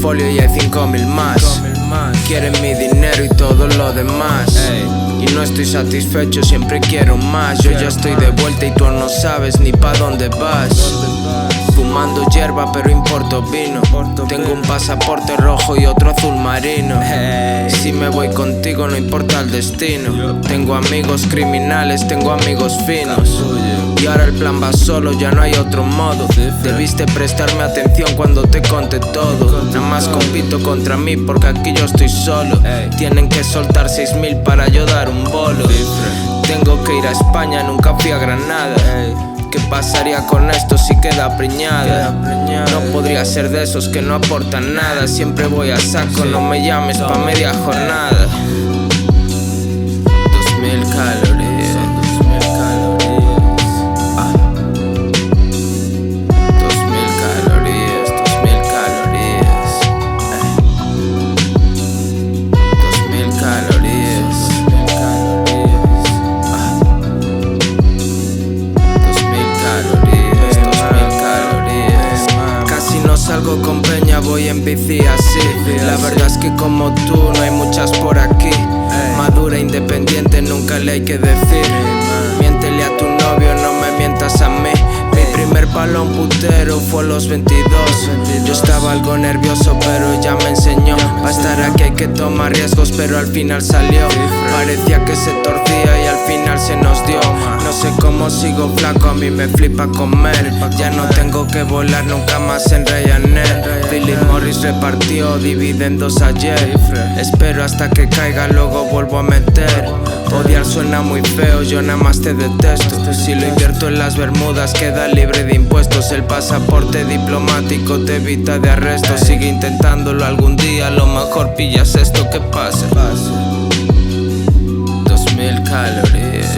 portfolio y hay 5000 más. Quieren mi dinero y todo lo demás. Y no estoy satisfecho, siempre quiero más. Yo ya estoy de vuelta y tú no sabes ni pa' dónde vas. Fumando hierba pero importo vino. Tengo un pasaporte rojo y otro azul marino. Si me voy contigo no importa el destino. Tengo amigos criminales, tengo amigos finos. Y ahora el plan va solo, ya no hay otro modo. Debiste prestarme atención cuando te conté todo. Nada más compito contra mí porque aquí yo estoy solo. Tienen que soltar 6000 para yo dar un bolo. Tengo que ir a España, nunca fui a Granada. ¿Qué pasaría con esto si queda preñada? No podría ser de esos que no aportan nada. Siempre voy a saco, no me llames pa' media jornada. 2000 calorías. 2000 calorías. 2000 calorías. 2000 calorías. 2000 calorías. Casi no salgo con peña, voy en bici así. La verdad es que como tú no hay muchas por aquí. Madura, independiente, nunca le hay que decir. Miéntele a tu novio, no me mientas a mí. Mi primer balón putero fue a los 22. Yo estaba algo nervioso pero ya me enseñó. Pa' estar aquí hay que tomar riesgos pero al final salió. Parecía que se torcía y al final se nos dio. No sé cómo sigo flaco, a mí me flipa comer. Ya no tengo que volar nunca más en Ryanair. Philip Morris repartió dividendos ayer. Espero hasta que caiga, luego vuelvo a meter. Odiar suena muy feo, yo nada más te detesto. Si lo invierto en las Bermudas queda libre de impuestos. El pasaporte diplomático te evita de arresto. Sigue intentándolo algún día, a lo mejor pillas esto que pasa. 2000 calorías.